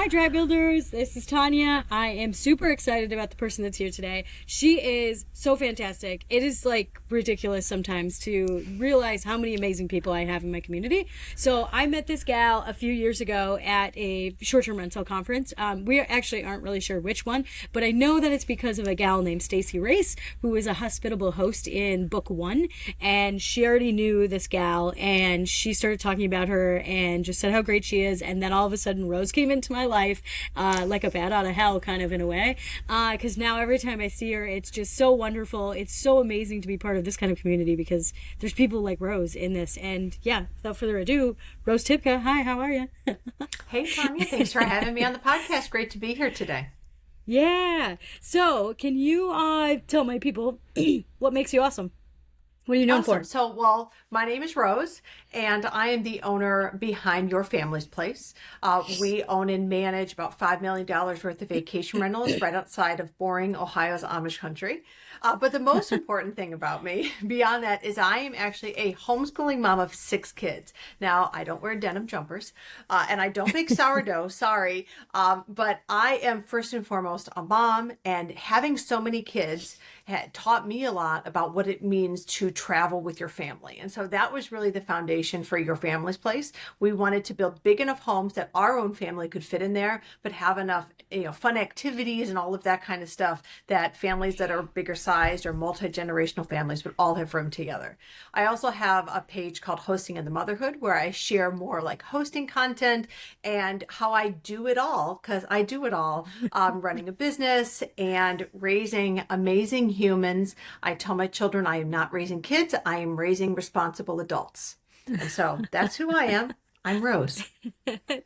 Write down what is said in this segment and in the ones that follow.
Hi, Tribe Builders. This is Tanya. I am super excited about the person that's here today. She is so fantastic. It is like ridiculous sometimes to realize how many amazing people I have in my community. So I met this gal a few years ago at a short-term rental conference. We actually aren't really sure which one, but I know that it's because of a gal named Stacey Race, who is a hospitable host in book 1. And she already knew this gal, and she started talking about her and just said how great she is. And then all of a sudden, Rose came into my life like a bat out of hell, kind of in a way, because now every time I see her, it's just so wonderful. It's so amazing to be part of this kind of community because there's people like Rose in this. And yeah, without further ado, Rose Tipka, hi, how are you? Hey Tanya, thanks for having me on the podcast. Great to be here today. Yeah, so can you tell my people what makes you awesome? What are you known Awesome. for? So, well, my name is Rose, and I am the owner behind Your Family's Place. We own and manage about $5 million worth of vacation rentals right outside of boring Ohio's Amish country. But the most important thing about me, beyond that, is I am actually a homeschooling mom of 6 kids. Now, I don't wear denim jumpers, and I don't make sourdough, sorry, but I am first and foremost a mom, and having so many kids had taught me a lot about what it means to travel with your family. And so that was really the foundation for Your Family's Place. We wanted to build big enough homes that our own family could fit in there, but have enough, fun activities and all of that kind of stuff that families that are bigger sized or multi-generational families would all have room together. I also have a page called Hosting and the Motherhood where I share more like hosting content and how I do it all, because I do it all, running a business and raising amazing humans. I tell my children I am not raising kids, I am raising responsible adults. And so that's who I am. I'm Rose.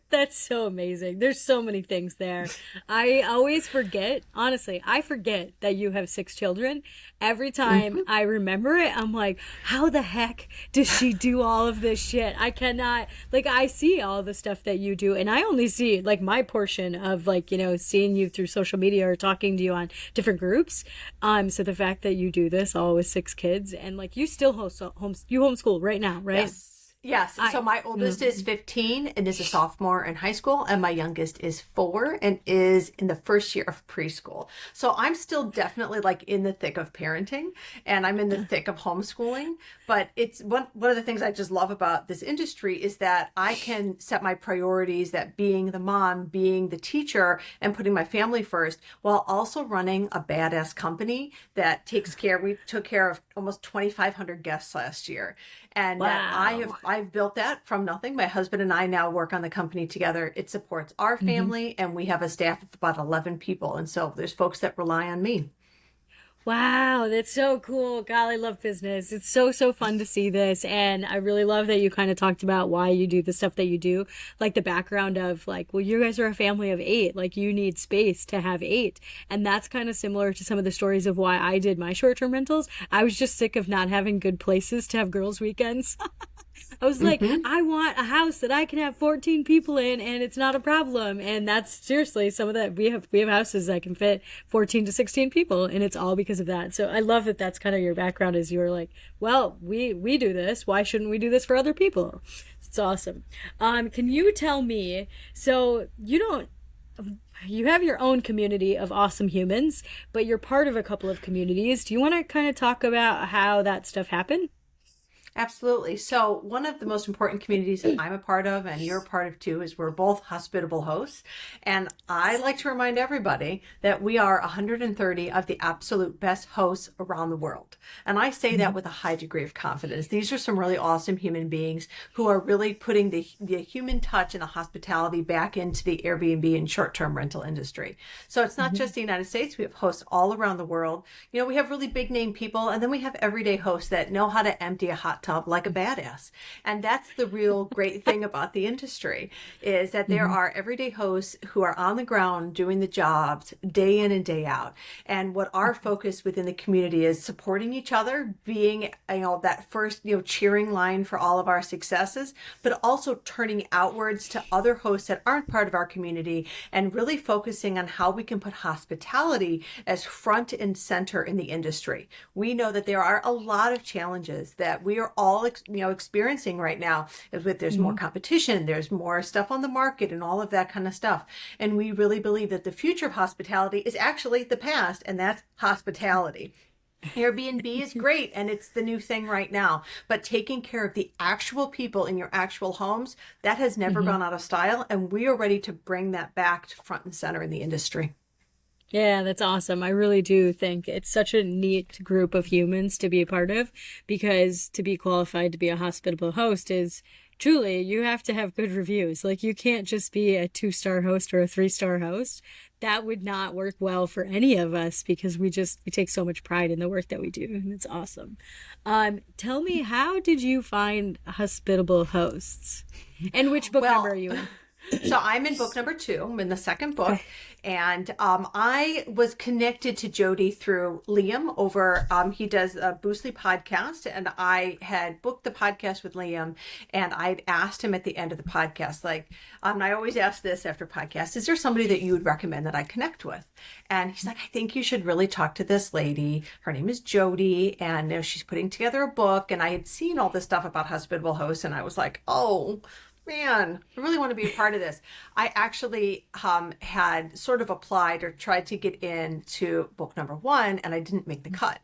That's so amazing. There's so many things there. I always forget, honestly, I forget that you have 6 children. Every time I remember it, I'm like, how the heck does she do all of this shit? I cannot, like, I see all the stuff that you do, and I only see, like, my portion of, like, seeing you through social media or talking to you on different groups. So the fact that you do this all with 6 kids, and, like, you still you homeschool right now, right? Yes. Yes. So my oldest is 15 and is a sophomore in high school, and my youngest is 4 and is in the first year of preschool. So I'm still definitely like in the thick of parenting, and I'm in the thick of homeschooling. But it's one of the things I just love about this industry is that I can set my priorities, that being the mom, being the teacher, and putting my family first, while also running a badass company that takes care. We took care of almost 2,500 guests last year. And Wow. I've built that from nothing. My husband and I now work on the company together. It supports our family, and we have a staff of about 11 people. And so there's folks that rely on me. Wow, that's so cool. God, I love business. It's so, so fun to see this. And I really love that you kind of talked about why you do the stuff that you do, like the background of like, well, you guys are a family of 8, like you need space to have 8. And that's kind of similar to some of the stories of why I did my short-term rentals. I was just sick of not having good places to have girls' weekends. I was like, I want a house that I can have 14 people in and it's not a problem. And that's seriously some of that. We have houses that can fit 14 to 16 people, and it's all because of that. So I love that that's kind of your background, is you're like, well, we do this. Why shouldn't we do this for other people? It's awesome. Can you tell me, so you have your own community of awesome humans, but you're part of a couple of communities. Do you want to kind of talk about how that stuff happened? Absolutely. So one of the most important communities that I'm a part of, and you're a part of too, is we're both hospitable hosts. And I like to remind everybody that we are 130 of the absolute best hosts around the world. And I say that with a high degree of confidence. These are some really awesome human beings who are really putting the human touch and the hospitality back into the Airbnb and short-term rental industry. So it's not just the United States. We have hosts all around the world. We have really big name people, and then we have everyday hosts that know how to empty a hot tub like a badass. And that's the real great thing about the industry, is that there are everyday hosts who are on the ground doing the jobs day in and day out. And what our focus within the community is supporting each other, being that first cheering line for all of our successes, but also turning outwards to other hosts that aren't part of our community and really focusing on how we can put hospitality as front and center in the industry. We know that there are a lot of challenges that we are we're all experiencing right now is with there's more competition, there's more stuff on the market and all of that kind of stuff. And we really believe that the future of hospitality is actually the past, and that's hospitality. Airbnb is great and it's the new thing right now, but taking care of the actual people in your actual homes, that has never gone out of style, and we are ready to bring that back to front and center in the industry. Yeah, that's awesome. I really do think it's such a neat group of humans to be a part of, because to be qualified to be a hospitable host is truly, you have to have good reviews. Like, you can't just be a 2-star host or a 3-star host. That would not work well for any of us, because we take so much pride in the work that we do, and it's awesome. Tell me, how did you find hospitable hosts? And which book number are you in? So I'm in book number 2. I'm in the second book. Okay. And I was connected to Jody through Liam over, he does a Boostly podcast, and I had booked the podcast with Liam, and I'd asked him at the end of the podcast, like, I always ask this after podcasts, is there somebody that you would recommend that I connect with? And he's like, I think you should really talk to this lady. Her name is Jody, and she's putting together a book. And I had seen all this stuff about hospitable hosts, and I was like, oh, man, I really want to be a part of this. I actually had sort of applied or tried to get into book number 1, and I didn't make the cut.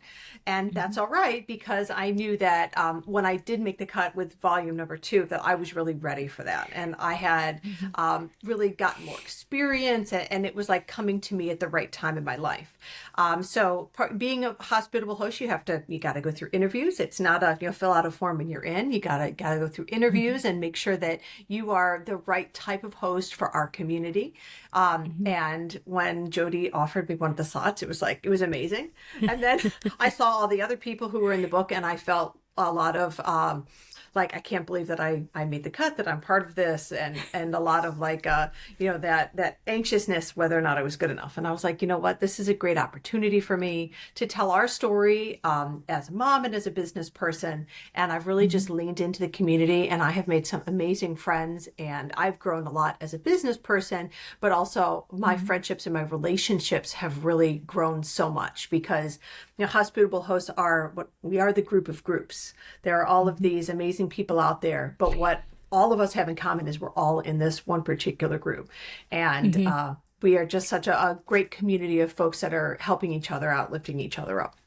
And that's all right, because I knew that when I did make the cut with volume number 2, that I was really ready for that. And I had really gotten more experience, and it was like coming to me at the right time in my life. Being a hospitable host, you got to go through interviews. It's not a fill out a form and you're in. You got to go through interviews and make sure that you are the right type of host for our community. And when Jody offered me one of the slots, it was amazing. And then I saw all the other people who were in the book, and I felt a lot of like, I can't believe that I made the cut, that I'm part of this, and a lot of like, that anxiousness whether or not I was good enough. And I was like, you know what, this is a great opportunity for me to tell our story as a mom and as a business person. And I've really just leaned into the community, and I have made some amazing friends, and I've grown a lot as a business person, but also my friendships and my relationships have really grown so much, because hospitable hosts are the group of groups. There are all of these amazing people out there, but what all of us have in common is we're all in this one particular group. And we are just such a great community of folks that are helping each other out, lifting each other up.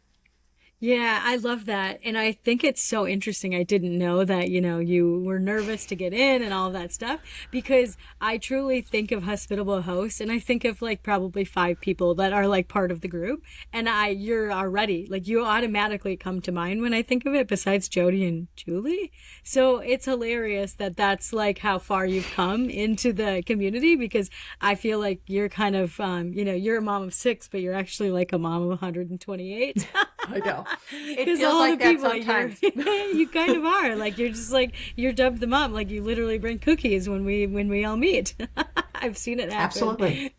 Yeah, I love that. And I think it's so interesting. I didn't know that, you were nervous to get in and all of that stuff, because I truly think of hospitable hosts, and I think of like probably 5 people that are like part of the group. And you're already like, you automatically come to mind when I think of it, besides Jody and Julie. So it's hilarious that that's like how far you've come into the community, because I feel like you're kind of, you're a mom of 6, but you're actually like a mom of 128. I know. It feels like that sometimes. You kind of are. Like, you're just like, you're dubbed the mom. Like, you literally bring cookies when we all meet. I've seen it happen. Absolutely.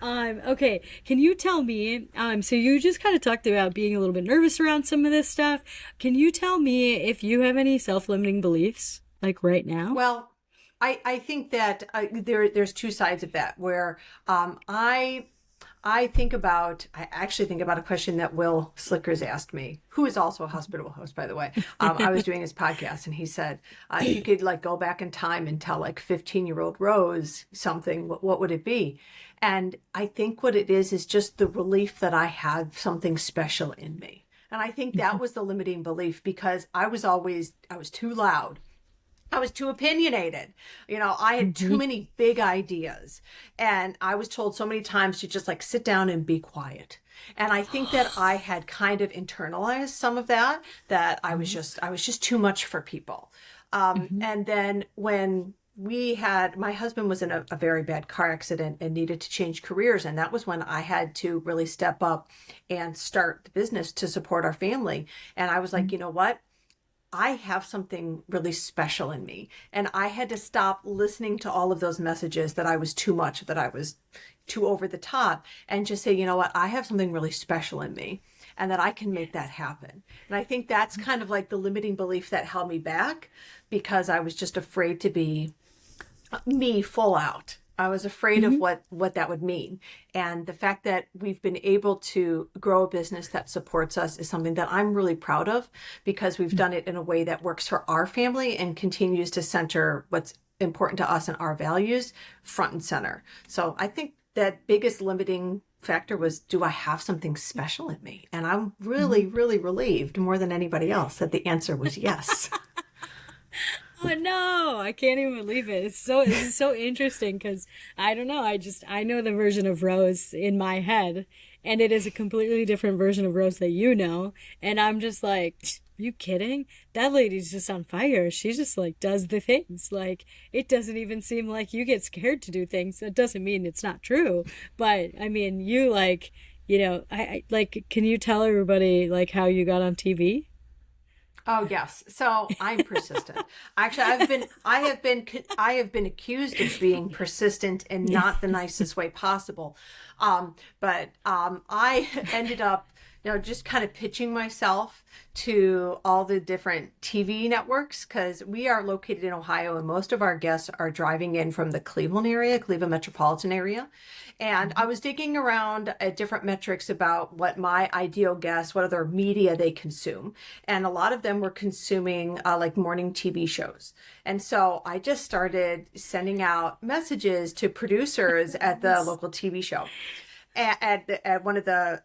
Okay. Can you tell me, so you just kind of talked about being a little bit nervous around some of this stuff. Can you tell me if you have any self-limiting beliefs, like right now? Well, I think that there's 2 sides of that, where I actually think about a question that Will Slickers asked me, who is also a hospitable host, by the way. I was doing his podcast, and he said, if you could like go back in time and tell like 15-year-old Rose something, what would it be? And I think what it is just the belief that I have something special in me. And I think that was the limiting belief, because I was too loud. I was too opinionated. I had too many big ideas, and I was told so many times to just like sit down and be quiet. And I think that I had kind of internalized some of that I was just too much for people. And then when my husband was in a very bad car accident and needed to change careers. And that was when I had to really step up and start the business to support our family. And I was like, you know what? I have something really special in me. And I had to stop listening to all of those messages that I was too much, that I was too over the top, and just say, you know what, I have something really special in me, and that I can make that happen. And I think that's kind of like the limiting belief that held me back, because I was just afraid to be me full out. I was afraid of Hmm. what that would mean. And the fact that we've been able to grow a business that supports us is something that I'm really proud of, because we've done it in a way that works for our family and continues to center what's important to us and our values front and center. So I think that biggest limiting factor was, do I have something special in me? And I'm Hmm. really, really relieved more than anybody else that the answer was yes. Oh no, I can't even believe it. This is so interesting because I don't know. I know the version of Rose in my head, and it is a completely different version of Rose that you know. And I'm just like, are you kidding? That lady's just on fire. She just like does the things. Like it doesn't even seem like you get scared to do things. That doesn't mean it's not true. But I mean, you like, I like. Can you tell everybody like how you got on TV? Oh yes. So I'm persistent. Actually, I have been accused of being persistent in not the nicest way possible. But I ended up, just kind of pitching myself to all the different TV networks, because we are located in Ohio and most of our guests are driving in from the Cleveland metropolitan area. And I was digging around at different metrics about what my ideal guests, what other media they consume. And a lot of them were consuming like morning TV shows. And so I just started sending out messages to producers at the Yes. local TV show, at one of the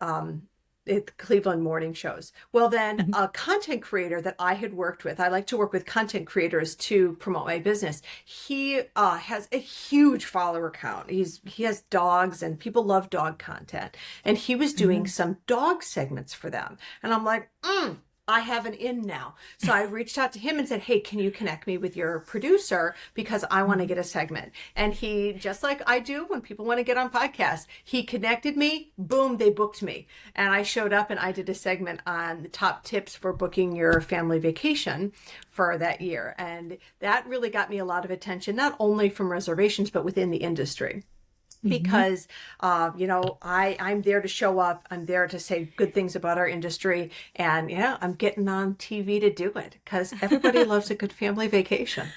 Cleveland morning shows. Well, then a content creator that I had worked with, I like to work with content creators to promote my business. He has a huge follower count. He has dogs and people love dog content. And he was doing some dog segments for them. And I'm like, I have an in now. So I reached out to him and said, hey, can you connect me with your producer? Because I want to get a segment. And he, just like I do when people want to get on podcasts, he connected me, boom, they booked me. And I showed up and I did a segment on the top tips for booking your family vacation for that year. And that really got me a lot of attention, not only from reservations, but within the industry, Hmm. because I'm there to show up. I'm there to say good things about our industry, and yeah, I'm getting on TV to do it because everybody loves a good family vacation.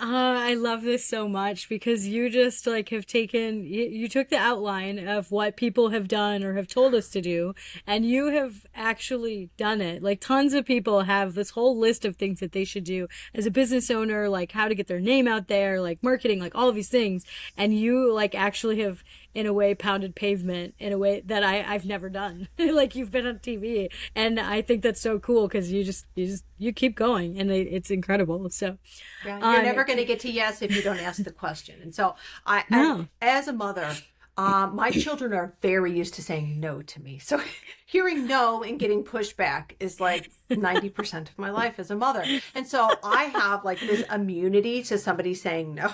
I love this so much because you just like have you took the outline of what people have done or have told us to do, and you have actually done it. Like tons of people have this whole list of things that they should do as a business owner, like how to get their name out there, like marketing, like all of these things. And you like actually have in a way pounded pavement in a way that I've never done. Like you've been on TV, and I think that's so cool because you keep going, and it's incredible. So, Yeah, you're never going to can, get to yes if you don't ask the question. And so and no. as a mother, my children are very used to saying no to me. So hearing no and getting pushback is like 90% of my life as a mother. And so I have like this immunity to somebody saying no.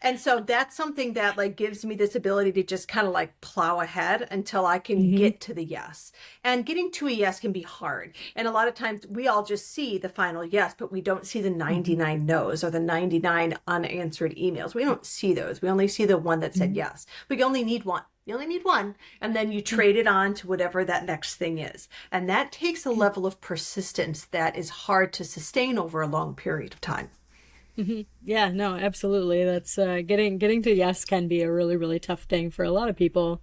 And so that's something that like gives me this ability to just kind of like plow ahead until I can Hmm. get to the yes. And getting to a yes can be hard. And a lot of times we all just see the final yes, but we don't see the Hmm. 99 no's or the 99 unanswered emails. We don't see those. We only see the one that said Hmm. yes. But you only need one. You only need one. And then you trade it on to whatever that next thing is. And that takes a level of persistence that is hard to sustain over a long period of time. Hmm. Yeah, no, absolutely. That's getting to yes can be a really, really tough thing for a lot of people.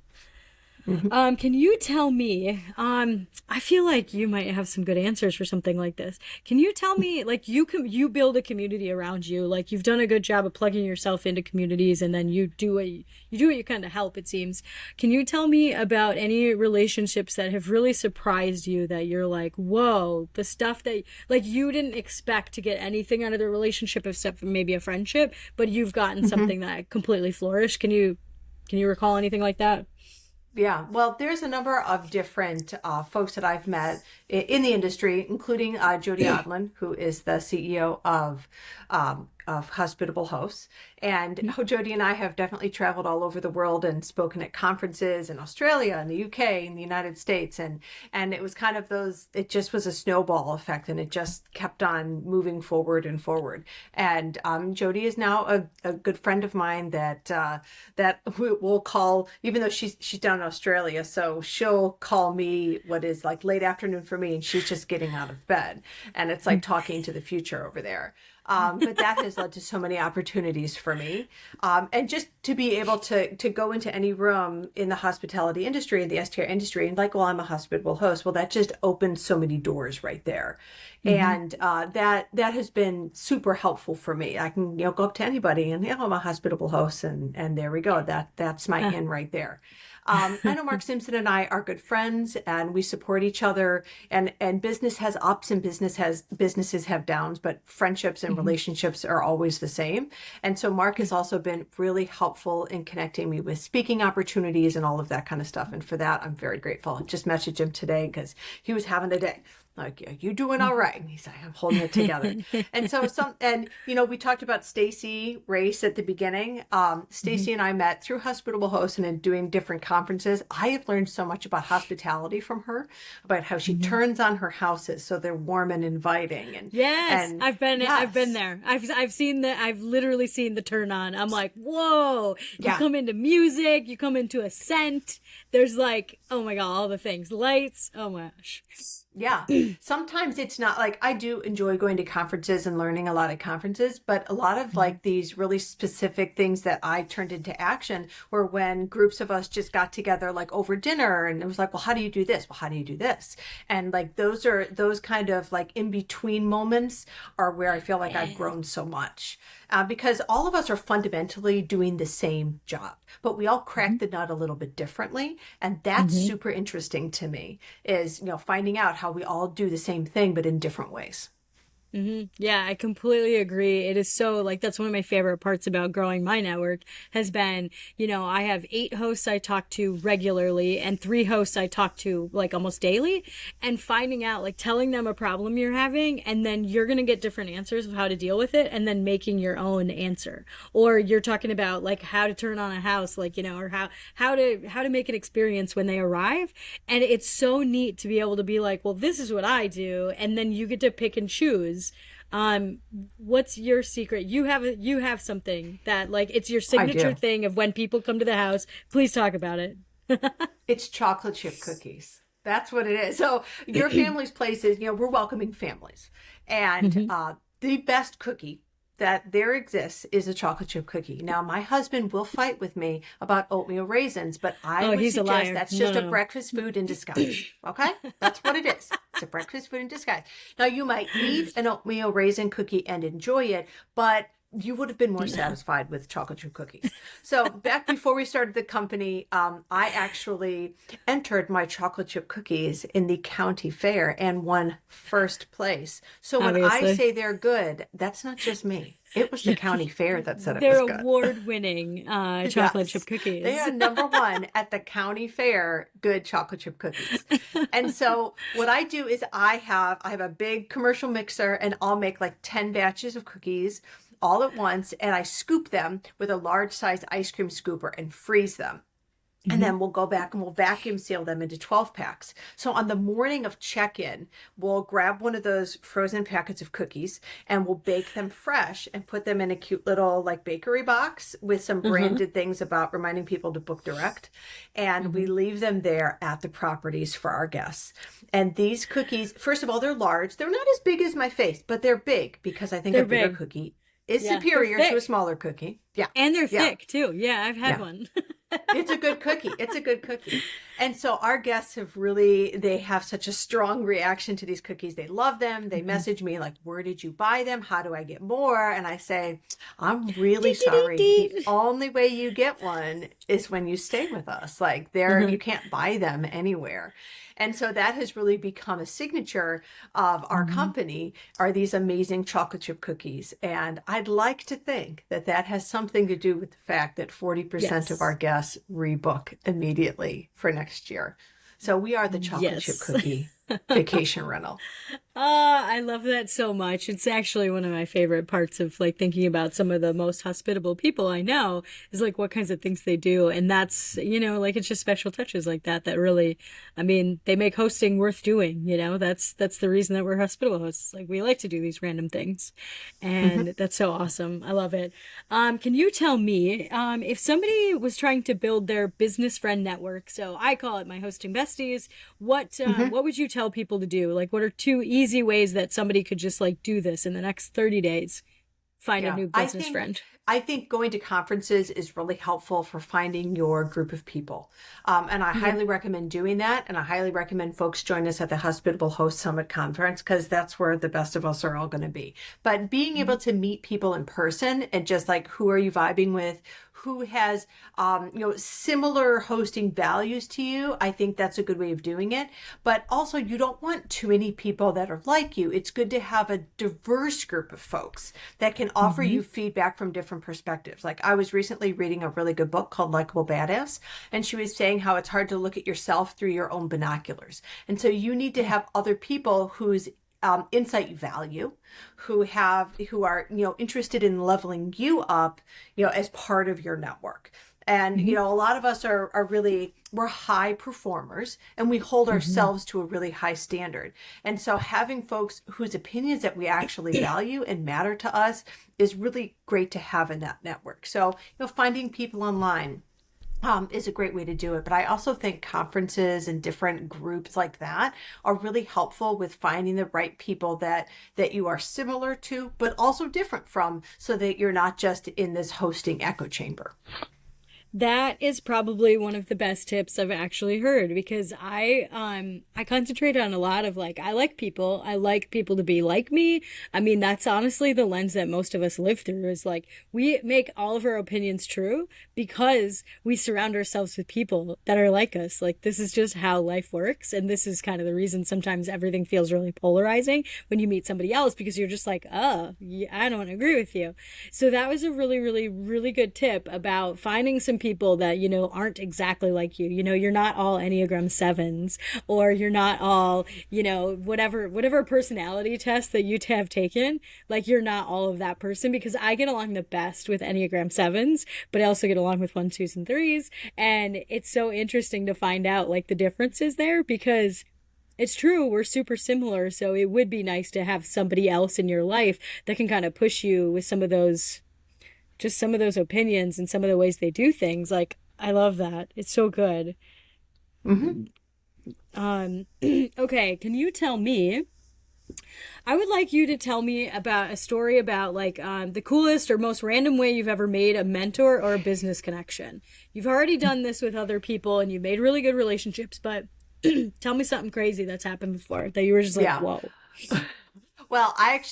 Mhm. Can you tell me, I feel like you might have some good answers for something like this. Can you tell me, like, you build a community around you, like you've done a good job of plugging yourself into communities, and then you do what you kind of help, it seems. Can you tell me about any relationships that have really surprised you that you're like, whoa, the stuff that, like, you didn't expect to get anything out of the relationship except for maybe a friendship, but you've gotten Mhm. something that completely flourished. Can you recall anything like that? Yeah, well, there's a number of different folks that I've met in the industry, including Jody Odlin, who is the CEO of Hospitable Hosts. And Jody and I have definitely traveled all over the world and spoken at conferences in Australia and the UK and the United States. And it was kind of it just was a snowball effect, and it just kept on moving forward and forward. And Jody is now a good friend of mine that we'll call, even though she's down in Australia, so she'll call me what is like late afternoon for me, and she's just getting out of bed, and it's like talking to the future over there. But that has led to so many opportunities for me. And just to be able to go into any room in the hospitality industry, in the STR industry, and like, well, I'm a hospitable host. Well, that just opened so many doors right there. And that has been super helpful for me. I can, go up to anybody and, I'm a hospitable host, and there we go. That's my in right there. I know Mark Simpson and I are good friends, and we support each other, and business has ups and businesses have downs, but friendships and relationships are always the same. And so Mark has also been really helpful in connecting me with speaking opportunities and all of that kind of stuff. And for that, I'm very grateful. I just messaged him today because he was having a day. Like, "Are you doing all right?" And he's like, "I'm holding it together." And so we talked about Stacy Race at the beginning. Stacy and I met through Hospitable Hosts and in doing different conferences. I have learned so much about hospitality from her, about how she turns on her houses so they're warm and inviting. And yes, and I've been there. I've literally seen the turn on. I'm like, whoa! You come into music, you come into a scent. There's like, oh my God, all the things, lights. Oh my gosh. Yeah. Sometimes it's not like, I do enjoy going to conferences and learning a lot at conferences, but a lot of like these really specific things that I turned into action were when groups of us just got together like over dinner, and it was like, well, how do you do this? Well, how do you do this? And like those kind of like in between moments are where I feel like I've grown so much. Because all of us are fundamentally doing the same job, but we all crack the nut a little bit differently. And that's super interesting to me, is, finding out how we all do the same thing, but in different ways. Yeah, I completely agree. It is so like, that's one of my favorite parts about growing my network has been, I have 8 hosts I talk to regularly and 3 hosts I talk to like almost daily, and finding out, like telling them a problem you're having, and then you're going to get different answers of how to deal with it, and then making your own answer. Or you're talking about like how to turn on a house, like, or how to make an experience when they arrive. And it's so neat to be able to be like, well, this is what I do. And then you get to pick and choose. What's your secret? You have something that like, it's your signature thing of when people come to the house. Please talk about it. It's chocolate chip cookies. That's what it is. So your family's place is, we're welcoming families, and the best cookie that there exists is a chocolate chip cookie. Now, my husband will fight with me about oatmeal raisins, but I would suggest that's just a breakfast food in disguise. Okay? That's what it is. It's a breakfast food in disguise. Now, you might eat an oatmeal raisin cookie and enjoy it, but you would have been more satisfied with chocolate chip cookies. So back before we started the company, I actually entered my chocolate chip cookies in the county fair and won first place. So when I say they're good, that's not just me. It was the county fair that said it was good. They're award-winning chocolate chip cookies. They are number 1 at the county fair, good chocolate chip cookies. And so what I do is I have a big commercial mixer, and I'll make like 10 batches of cookies all at once, and I scoop them with a large size ice cream scooper and freeze them. And then we'll go back and we'll vacuum seal them into 12 packs. So on the morning of check-in, we'll grab one of those frozen packets of cookies and we'll bake them fresh and put them in a cute little like bakery box with some branded things about reminding people to book direct. And we leave them there at the properties for our guests. And these cookies, first of all, they're large. They're not as big as my face, but they're big because I think a bigger cookie is superior to a smaller cookie. Yeah. And they're thick too. Yeah, I've had one. It's a good cookie. It's a good cookie. And so our guests they have such a strong reaction to these cookies. They love them. They message me like, where did you buy them? How do I get more? And I say, I'm really sorry. The only way you get one is when you stay with us. Like you can't buy them anywhere. And so that has really become a signature of our company, are these amazing chocolate chip cookies. And I'd like to think that that has something to do with the fact that 40% of our guests rebook immediately for next year. So we are the chocolate chip cookie vacation rental. I love that so much. It's actually one of my favorite parts of like thinking about some of the most hospitable people I know is like what kinds of things they do. And that's, like it's just special touches like that really, they make hosting worth doing, that's the reason that we're hospitable hosts. Like we like to do these random things, and that's so awesome. I love it. Can you tell me, if somebody was trying to build their business friend network, so I call it my hosting besties, what would you tell people to do? Like what are 2 easy ways that somebody could just like do this in the next 30 days? find a Yeah, new business friend. I think going to conferences is really helpful for finding your group of people. And I Yeah. highly recommend doing that. And I highly recommend folks join us at the Hospitable Host Summit Conference because that's where the best of us are all going to be. But being able to meet people in person and just like, who are you vibing with? Who has, similar hosting values to you? I think that's a good way of doing it. But also, you don't want too many people that are like you. It's good to have a diverse group of folks that can offer you feedback from different perspectives. Like I was recently reading a really good book called Likeable Badass, and she was saying how it's hard to look at yourself through your own binoculars. And so you need to have other people whose insight you value, who are interested in leveling you up, as part of your network. And a lot of us are really, we're high performers and we hold ourselves to a really high standard. And so having folks whose opinions that we actually value and matter to us is really great to have in that network. So finding people online is a great way to do it. But I also think conferences and different groups like that are really helpful with finding the right people that you are similar to, but also different from, so that you're not just in this hosting echo chamber. That is probably one of the best tips I've actually heard, because I concentrate on a lot of like, I like people. I like people to be like me. I mean, that's honestly the lens that most of us live through, is like, we make all of our opinions true because we surround ourselves with people that are like us. Like, this is just how life works. And this is kind of the reason sometimes everything feels really polarizing when you meet somebody else, because you're just like, oh, I don't agree with you. So that was a really, really, really good tip about finding some people that, aren't exactly like you. You're not all Enneagram 7s, or you're not all, whatever personality test that you have taken. Like, you're not all of that person, because I get along the best with Enneagram 7s, but I also get along with 1s, 2s, and 3s. And it's so interesting to find out like the differences there, because it's true, we're super similar. So it would be nice to have somebody else in your life that can kind of push you with some of those opinions and some of the ways they do things. Like, I love that. It's so good. Mm-hmm. Okay, can you tell me, I would like you to tell me about a story about like the coolest or most random way you've ever made a mentor or a business connection. You've already done this with other people and you've made really good relationships, but tell me something crazy that's happened before that you were just like, Yeah. whoa. Well, I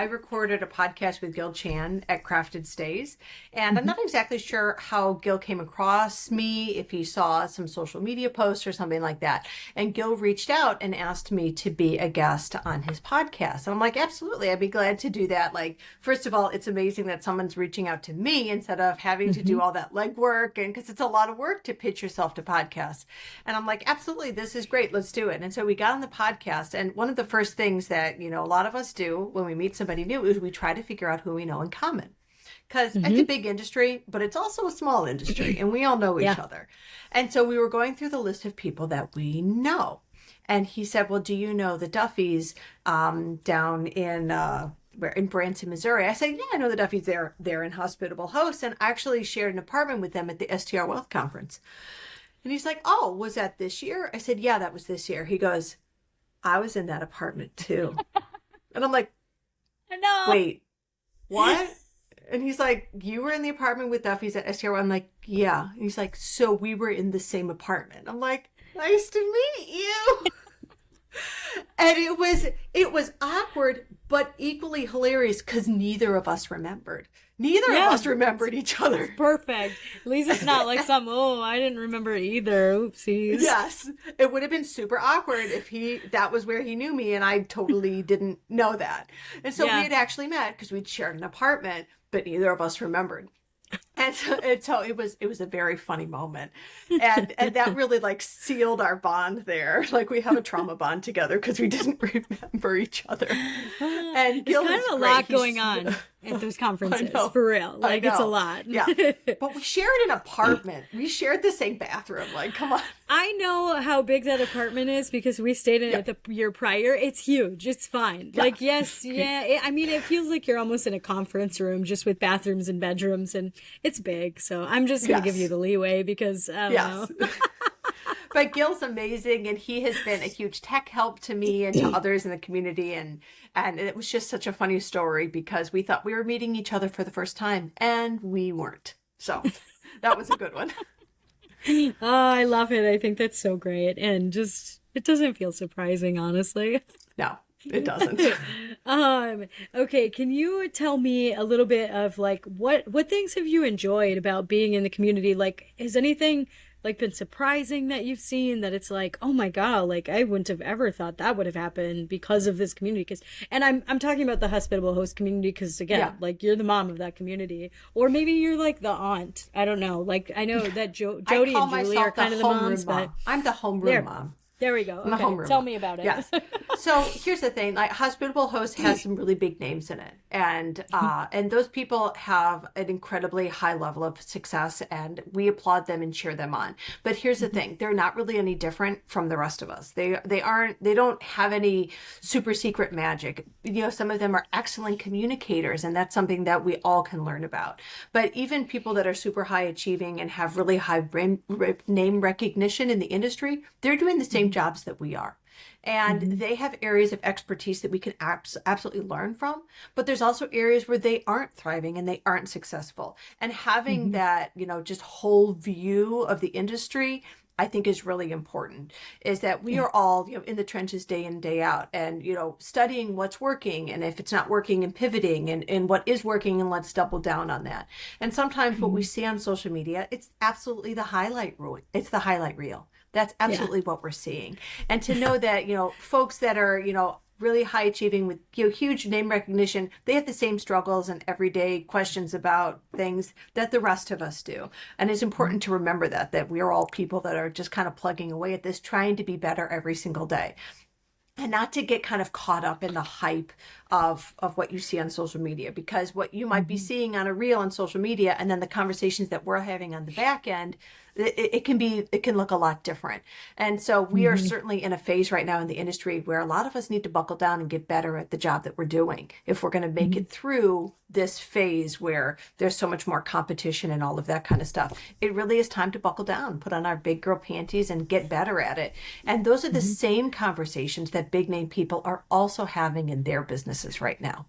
recorded a podcast with Gil Chan at Crafted Stays, and I'm not exactly sure how Gil came across me, if he saw some social media posts or something like that. And Gil reached out and asked me to be a guest on his podcast. And I'm like, absolutely, I'd be glad to do that. Like, first of all, it's amazing that someone's reaching out to me instead of having to do all that legwork, and because it's a lot of work to pitch yourself to podcasts. And I'm like, absolutely, this is great, let's do it. And so we got on the podcast, and one of the first things that, a lot of us do when we meet somebody new is we try to figure out who we know in common, because it's a big industry, but it's also a small industry, and we all know each other. And so we were going through the list of people that we know, and he said, well, do you know the Duffys down in Branson, Missouri? I said, yeah, I know the Duffys. They're in Hospitable Hosts, and I actually shared an apartment with them at the STR Wealth Conference. And he's like, oh, was that this year? I said, yeah, that was this year. He goes, I was in that apartment too. And I'm like, No. wait, what? And he's like, you were in the apartment with Duffy's at STR? I'm like, yeah. And he's like, so we were in the same apartment. I'm like, nice to meet you. And it was awkward, but equally hilarious, because neither of us remembered. Neither of us remembered each other. Perfect. At least it's not like I didn't remember it either. Oopsies. Yes. It would have been super awkward if that was where he knew me and I totally didn't know that. And so we had actually met because we'd shared an apartment, but neither of us remembered. And so it was a very funny moment. And that really like sealed our bond there. Like, we have a trauma bond together because we didn't remember each other. And There's kind of a lot going on at those conferences, for real. Like, it's a lot. Yeah. But we shared an apartment. We shared the same bathroom. Like, come on. I know how big that apartment is because we stayed in it the year prior. It's huge. It's fine. Yeah. Like, yes, yeah. I mean, it feels like you're almost in a conference room just with bathrooms and bedrooms, and it's big. So I'm just going to give you the leeway because I don't know. But Gil's amazing, and he has been a huge tech help to me and to others in the community. And it was just such a funny story because we thought we were meeting each other for the first time, and we weren't. So that was a good one. Oh, I love it. I think that's so great. And just, it doesn't feel surprising, honestly. No, it doesn't. Okay, can you tell me a little bit of like what things have you enjoyed about being in the community? Like, has anything like been surprising that you've seen that it's like, oh my God, like I wouldn't have ever thought that would have happened because of this community? Because, and I'm talking about the hospitable host community because again, Yeah. like you're the mom of that community, or maybe you're like the aunt. I don't know. Like I know that I Jody call and Julie are myself the kind of the homeroom moms, but mom. I'm the homeroom there. mom. There we go. I'm the Okay, homeroom tell mom. me about it. Yes. So here's the thing: like hospitable host has some really big names in it, and those people have an incredibly high level of success, and we applaud them and cheer them on. But here's the thing: they're not really any different from the rest of us. They don't have any super secret magic. You know, some of them are excellent communicators, and that's something that we all can learn about. But even people that are super high achieving and have really high name recognition in the industry, they're doing the same jobs that we are. And they have areas of expertise that we can absolutely learn from. But there's also areas where they aren't thriving and they aren't successful. And having that, just whole view of the industry, I think is really important, is that we are all, in the trenches day in, day out and, studying what's working and if it's not working and pivoting and what is working and let's double down on that. And sometimes what we see on social media, it's absolutely the highlight reel. It's the highlight reel. That's Yeah. absolutely what we're seeing. And to know that, folks that are, really high achieving with huge name recognition, they have the same struggles and everyday questions about things that the rest of us do. And it's important to remember that we are all people that are just kind of plugging away at this, trying to be better every single day. And not to get kind of caught up in the hype of what you see on social media, because what you might be seeing on a reel on social media and then the conversations that we're having on the back end, it can look a lot different. And so we are certainly in a phase right now in the industry where a lot of us need to buckle down and get better at the job that we're doing if we're going to make it through this phase where there's so much more competition and all of that kind of stuff. It really is time to buckle down, put on our big girl panties and get better at it. And those are the same conversations that big name people are also having in their businesses right now.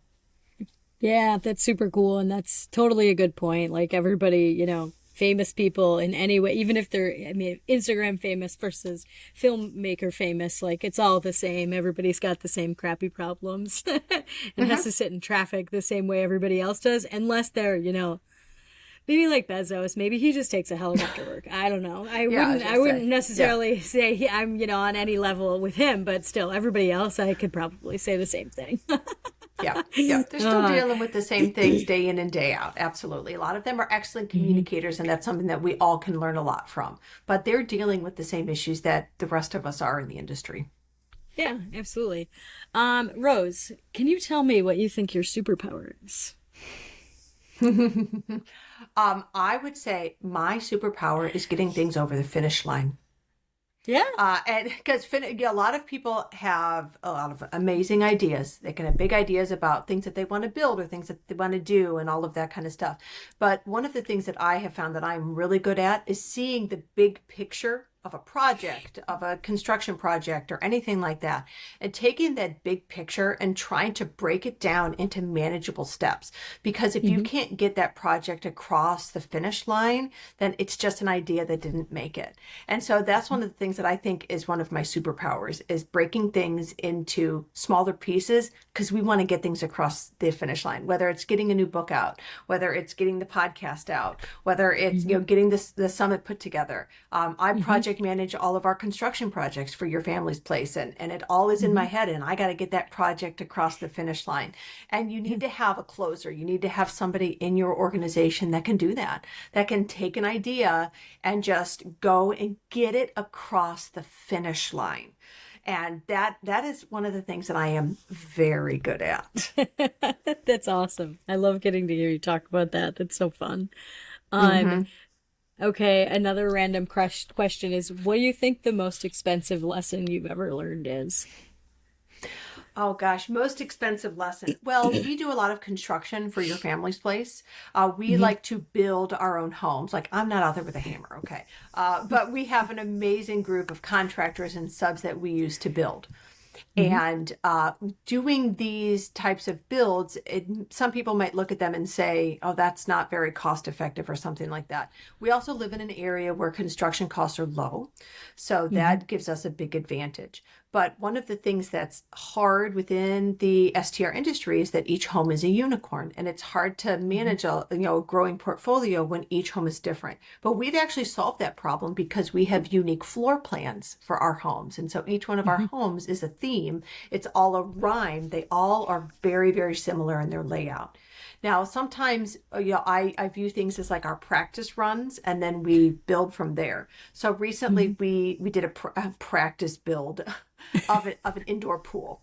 Yeah, that's super cool. And that's totally a good point. Like everybody, famous people in any way, even if they're, I mean, Instagram famous versus filmmaker famous, like it's all the same. Everybody's got the same crappy problems and has to sit in traffic the same way everybody else does, unless they're, maybe like Bezos, maybe he just takes a helicopter work. I don't know. I wouldn't necessarily say I'm, on any level with him, but still everybody else, I could probably say the same thing. Yeah. They're still dealing with the same things day in and day out. Absolutely. A lot of them are excellent communicators, and that's something that we all can learn a lot from. But they're dealing with the same issues that the rest of us are in the industry. Yeah, absolutely. Rose, can you tell me what you think your superpower is? I would say my superpower is getting things over the finish line. Yeah. And because a lot of people have a lot of amazing ideas. They can have big ideas about things that they want to build or things that they want to do and all of that kind of stuff. But one of the things that I have found that I'm really good at is seeing the big picture of a project, of a construction project or anything like that, and taking that big picture and trying to break it down into manageable steps. Because if you can't get that project across the finish line, then it's just an idea that didn't make it. And so that's one of the things that I think is one of my superpowers, is breaking things into smaller pieces, because we want to get things across the finish line, whether it's getting a new book out, whether it's getting the podcast out, whether it's getting the summit put together. I project manage all of our construction projects for your family's place, and it all is in my head, and I got to get that project across the finish line. And you need to have a closer. You need to have somebody in your organization that can do that can take an idea and just go and get it across the finish line. And that is one of the things that I am very good at. That's awesome. I love getting to hear you talk about that. That's so fun. Okay, another random question is, what do you think the most expensive lesson you've ever learned is? Oh gosh, most expensive lesson. Well, we do a lot of construction for your family's place. We Hmm. like to build our own homes. Like I'm not out there with a hammer, okay? But we have an amazing group of contractors and subs that we use to build. Hmm. And doing these types of builds, some people might look at them and say, oh, that's not very cost effective or something like that. We also live in an area where construction costs are low. So Hmm. that gives us a big advantage. But one of the things that's hard within the STR industry is that each home is a unicorn, and it's hard to Hmm. manage a growing portfolio when each home is different. But we've actually solved that problem because we have unique floor plans for our homes, and so each one of our Hmm. homes is a theme. It's all a rhyme. They all are very, very similar in their layout. Now, sometimes, I view things as like our practice runs, and then we build from there. So recently, Hmm. we did a practice build of an indoor pool.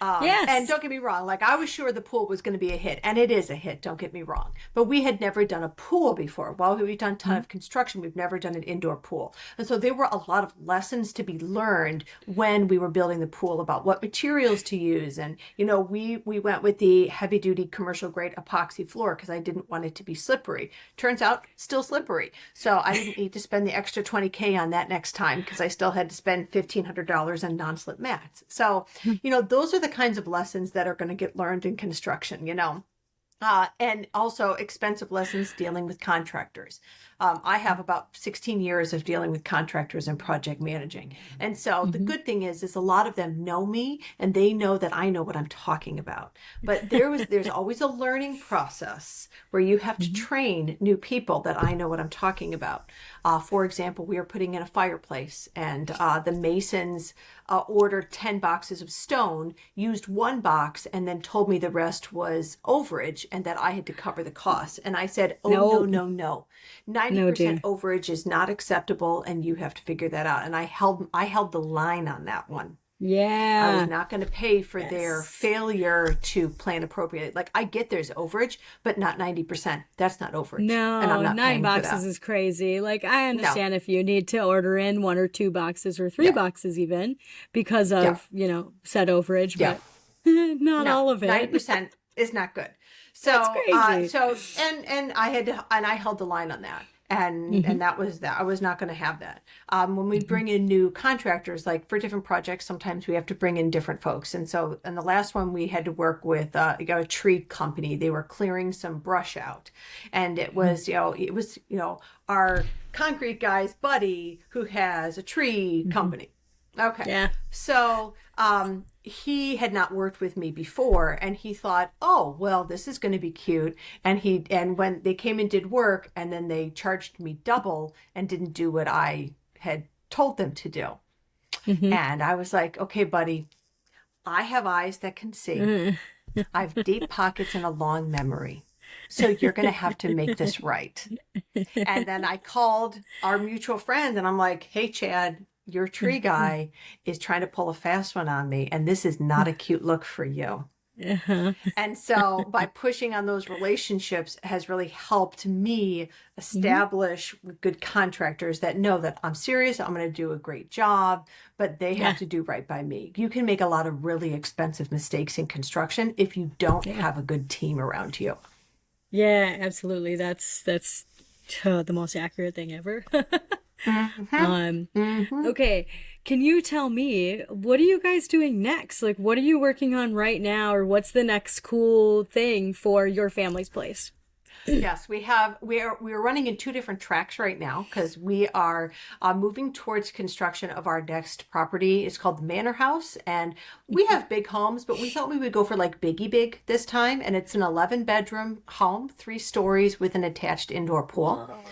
And Yes. don't get me wrong, like I was sure the pool was going to be a hit, and it is a hit, don't get me wrong. But we had never done a pool before. While we've done a ton Hmm. of construction, we've never done an indoor pool. And so there were a lot of lessons to be learned when we were building the pool about what materials to use. And, we went with the heavy duty commercial grade epoxy floor because I didn't want it to be slippery. Turns out, still slippery. So I didn't need to spend the extra 20K on that next time because I still had to spend $1,500 on non-slip mats. So, those are the kinds of lessons that are going to get learned in construction. And also expensive lessons dealing with contractors. I have about 16 years of dealing with contractors and project managing. And so the Hmm. good thing is a lot of them know me and they know that I know what I'm talking about. But there's always a learning process where you have to Hmm. train new people that I know what I'm talking about. For example, we are putting in a fireplace and the masons ordered 10 boxes of stone, used one box, and then told me the rest was overage and that I had to cover the costs. And I said, oh, no, No, no, no. no, 90% dear. overage is not acceptable and you have to figure that out. And I held the line on that one. I was Yeah. not going to pay for their Yes. failure to plan appropriately. Like I get there's overage, but not 90%. That's not overage. And I'm No, not nine paying for boxes that. is crazy. Like, I No. understand if you need to order in one or two boxes or three Yeah. boxes even because Yeah. of, said overage, Yeah. but not No, all of it. 90% is not good. That's So, crazy. and I held the line on that. And Hmm. that was that. I was not going to have that. When we bring in new contractors, like for different projects, sometimes we have to bring in different folks. And so, in the last one, we had to work with a tree company. They were clearing some brush out, and it was our concrete guy's buddy who has a tree Hmm. company. Okay. Yeah. So he had not worked with me before and he thought, oh, well, this is going to be cute. And when they came and did work and then they charged me double and didn't do what I had told them to do. Hmm. And I was like, okay, buddy, I have eyes that can see. I have deep pockets and a long memory. So you're going to have to make this right. And then I called our mutual friend and I'm like, hey, Chad, your tree guy is trying to pull a fast one on me, and this is not a cute look for you. Uh-huh. And so by pushing on those relationships has really helped me Hmm. establish good contractors that know that I'm serious, I'm going to do a great job, but they have Yeah. to do right by me. You can make a lot of really expensive mistakes in construction if you don't Yeah. have a good team around you. Yeah, absolutely. That's the most accurate thing ever. Mm-hmm. Um, Mm-hmm. okay. Can you tell me what are you guys doing next? Like, what are you working on right now, or what's the next cool thing for your family's place? Yes, we are running in two different tracks right now because we are moving towards construction of our next property. It's called the Manor House, and we have big homes, but we thought we would go for like biggie big this time, and it's an 11-bedroom home, 3 stories with an attached indoor pool. Whoa.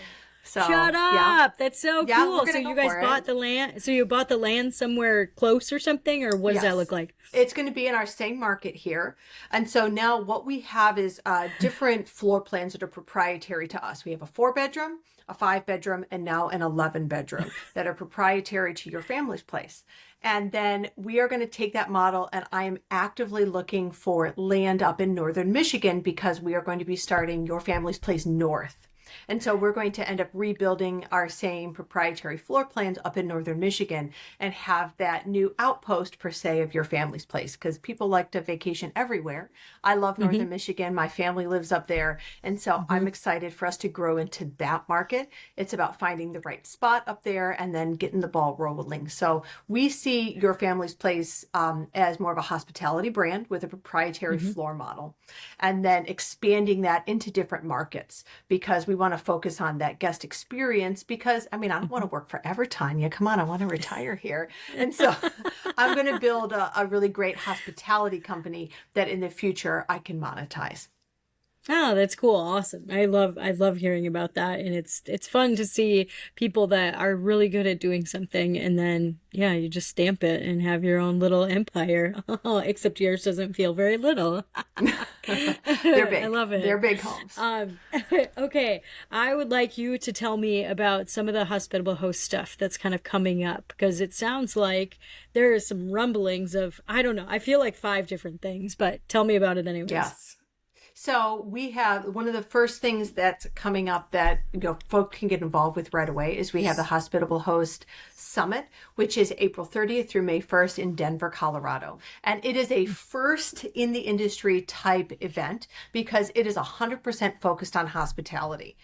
Shut So yeah, up. That's so yeah, we're cool. So gonna you go guys for it. bought the land, so you bought the land somewhere close or something, or what does that look Yes. like? It's going to be in our same market here. And so now what we have is different floor plans that are proprietary to us. We have a 4-bedroom, a 5-bedroom, and now an 11-bedroom that are proprietary to your family's place. And then we are going to take that model, and I am actively looking for land up in northern Michigan because we are going to be starting your family's place north. And so we're going to end up rebuilding our same proprietary floor plans up in northern Michigan and have that new outpost, per se, of your family's place, because people like to vacation everywhere. I love northern Michigan. My family lives up there. And so I'm excited for us to grow into that market. It's about finding the right spot up there and then getting the ball rolling. So we see your family's place as more of a hospitality brand with a proprietary floor model, and then expanding that into different markets, because we want to focus on that guest experience. Because I mean, I don't want to work forever, Tanya. Come on, I want to retire here. And so I'm going to build a really great hospitality company that in the future I can monetize. Oh, that's cool. Awesome. I love hearing about that. And it's fun to see people that are really good at doing something and then yeah, you just stamp it and have your own little empire. Except yours doesn't feel very little. They're big. I love it. They're big homes. Okay. I would like you to tell me about some of the hospitable host stuff that's kind of coming up, because it sounds like there are some rumblings of, I don't know, I feel like 5 different things, but tell me about it anyways. Yes. So we have one of the first things that's coming up that folks can get involved with right away is we have the Hospitable Host Summit, which is April 30th through May 1st in Denver, Colorado. And it is a first in the industry type event because it is 100% focused on hospitality.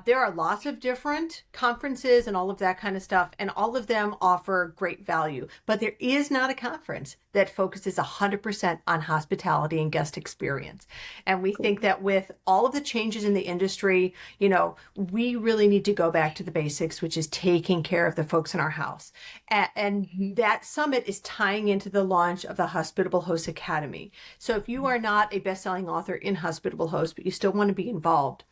There are lots of different conferences and all of that kind of stuff, and all of them offer great value. But there is not a conference that focuses 100% on hospitality and guest experience. And we think that with all of the changes in the industry, we really need to go back to the basics, which is taking care of the folks in our house. And that summit is tying into the launch of the Hospitable Host Academy. So if you are not a best-selling author in Hospitable Host, but you still want to be involved,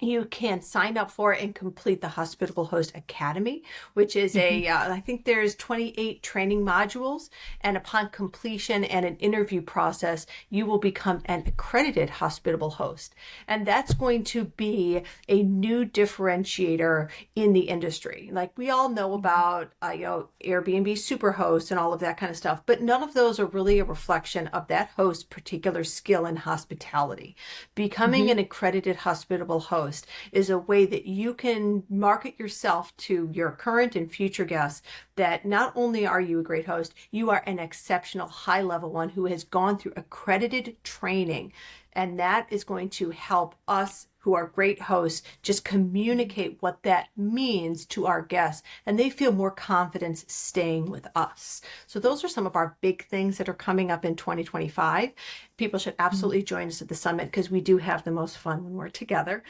you can sign up for and complete the Hospitable Host Academy, which is I think there's 28 training modules. And upon completion and an interview process, you will become an accredited hospitable host. And that's going to be a new differentiator in the industry. Like we all know about, Airbnb Superhost and all of that kind of stuff, but none of those are really a reflection of that host's particular skill in hospitality. Becoming an accredited hospitable host is a way that you can market yourself to your current and future guests that not only are you a great host, you are an exceptional high level one who has gone through accredited training. And that is going to help us who are great hosts just communicate what that means to our guests, and they feel more confidence staying with us. So those are some of our big things that are coming up in 2025. People should absolutely join us at the summit because we do have the most fun when we're together.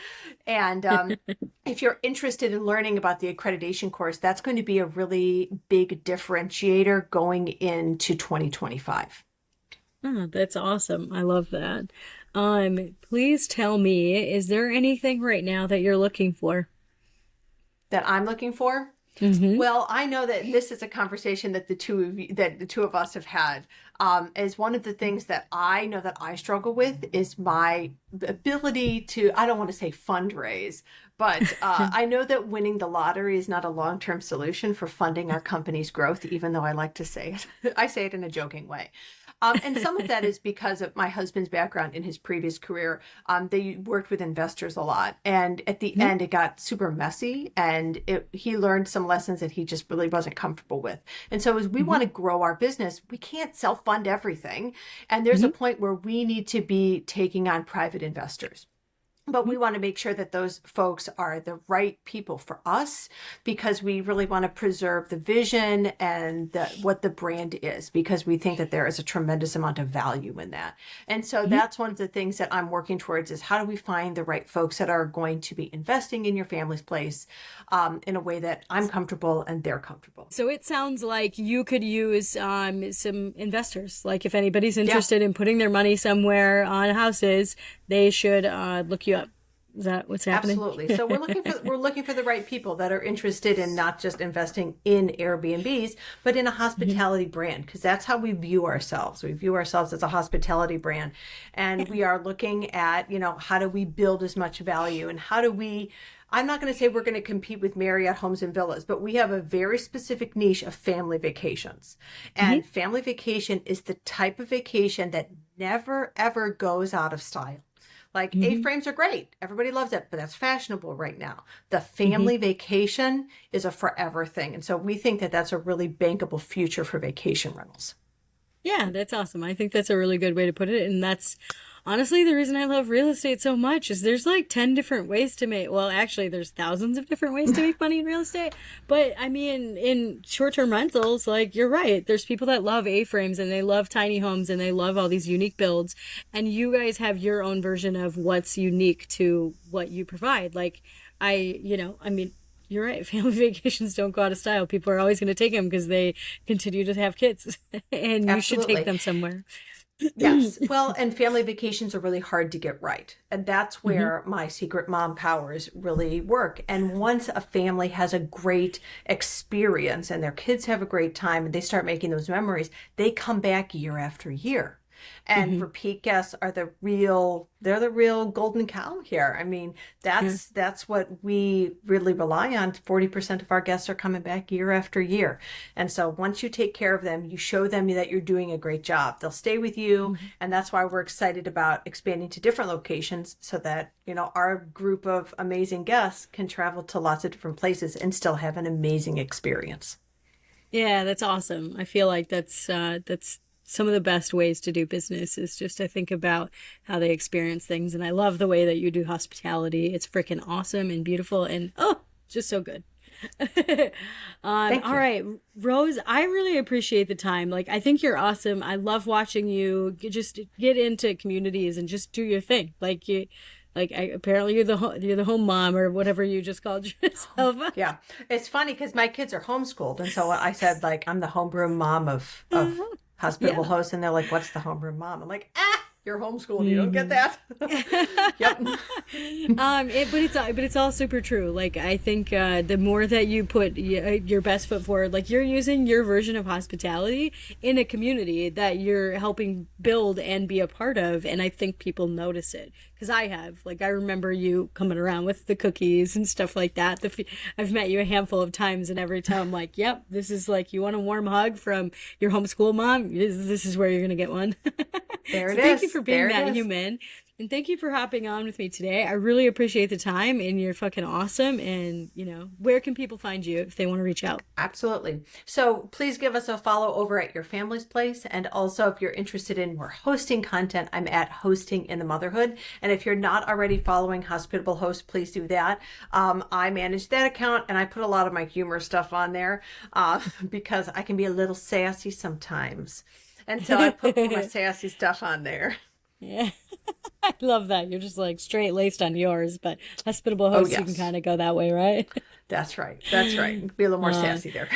And if you're interested in learning about the accreditation course, that's going to be a really big differentiator going into 2025. Oh, that's awesome. I love that. Please tell me, is there anything right now that you're looking for? That I'm looking for? Well, I know that this is a conversation that the two of us have had. As one of the things that I know that I struggle with is my ability to, I don't want to say fundraise, but I know that winning the lottery is not a long-term solution for funding our company's growth, even though I like to say it. I say it in a joking way. And some of that is because of my husband's background in his previous career. They worked with investors a lot. And at the end, it got super messy. And he learned some lessons that he just really wasn't comfortable with. And so as we want to grow our business, we can't self-fund everything. And there's a point where we need to be taking on private investors. But we want to make sure that those folks are the right people for us because we really want to preserve the vision and what the brand is, because we think that there is a tremendous amount of value in that. And so that's one of the things that I'm working towards is how do we find the right folks that are going to be investing in your family's place in a way that I'm comfortable and they're comfortable. So it sounds like you could use some investors. Like if anybody's interested in putting their money somewhere on houses, they should look you up. Is that what's happening? Absolutely. So we're looking for the right people that are interested in not just investing in Airbnbs, but in a hospitality brand, because that's how we view ourselves. We view ourselves as a hospitality brand, and we are looking at, how do we build as much value and how do we, I'm not going to say we're going to compete with Marriott Homes and Villas, but we have a very specific niche of family vacations. And family vacation is the type of vacation that never, ever goes out of style. Like Hmm. A-frames are great. Everybody loves it, but that's fashionable right now. The family vacation is a forever thing. And so we think that that's a really bankable future for vacation rentals. Yeah, that's awesome. I think that's a really good way to put it. And that's honestly the reason I love real estate so much is there's like 10 different ways to make, well, actually, there's thousands of different ways to make money in real estate. But I mean, in short-term rentals, like you're right. There's people that love A-frames and they love tiny homes and they love all these unique builds. And you guys have your own version of what's unique to what you provide. Like I mean, you're right. Family vacations don't go out of style. People are always going to take them because they continue to have kids, and you should take Absolutely. them somewhere. Yes. Well, and family vacations are really hard to get right. And that's Hmm. where my secret mom powers really work. And once a family has a great experience and their kids have a great time and they start making those memories, they come back year after year. And Hmm. repeat guests are they're the real golden cow here. I mean, Yeah. that's what we really rely on. 40% of our guests are coming back year after year. And so once you take care of them, you show them that you're doing a great job. They'll stay with you. Mhm. And that's why we're excited about expanding to different locations so that, our group of amazing guests can travel to lots of different places and still have an amazing experience. Yeah, that's awesome. I feel like that's some of the best ways to do business is just to think about how they experience things. And I love the way that you do hospitality. It's freaking awesome and beautiful and oh, just so good. Thank All you. right, Rose, I really appreciate the time. Like, I think you're awesome. I love watching you just get into communities and just do your thing. Apparently you're the home mom or whatever you just called yourself. Yeah. It's funny because my kids are homeschooled. And so I said, like, I'm the homeroom mom of hospitable Yeah. hosts. And they're like, what's the homeroom mom? I'm like, you're homeschooled. You don't get Mhm. that. Yep. But it's all super true. Like I think the more that you put your best foot forward, like you're using your version of hospitality in a community that you're helping build and be a part of, and I think people notice it because I remember you coming around with the cookies and stuff like that. I've met you a handful of times, and every time I'm like, "Yep, this is like you want a warm hug from your homeschool mom. This is where you're gonna get one." There So it thank you is. for being There it that is. human. And thank you for hopping on with me today. I really appreciate the time and you're fucking awesome. And, where can people find you if they want to reach out? Absolutely. So please give us a follow over at your family's place. And also, if you're interested in more hosting content, I'm at Hosting in the Motherhood. And if you're not already following Hospitable Host, please do that. I manage that account and I put a lot of my humor stuff on there because I can be a little sassy sometimes. And so I put more of my sassy stuff on there. Yeah. I love that. You're just like straight laced on yours, but hospitable Oh, hosts, you can yes. kind of go that way, right? That's right. That's right. Be a little more Uh, sassy there.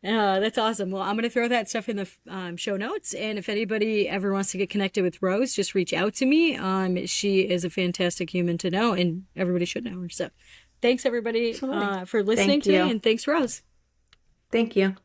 that's awesome. Well, I'm going to throw that stuff in the show notes. And if anybody ever wants to get connected with Rose, just reach out to me. She is a fantastic human to know, and everybody should know her. So thanks, everybody, Absolutely. for listening Thank today. you. And thanks, Rose. Thank you.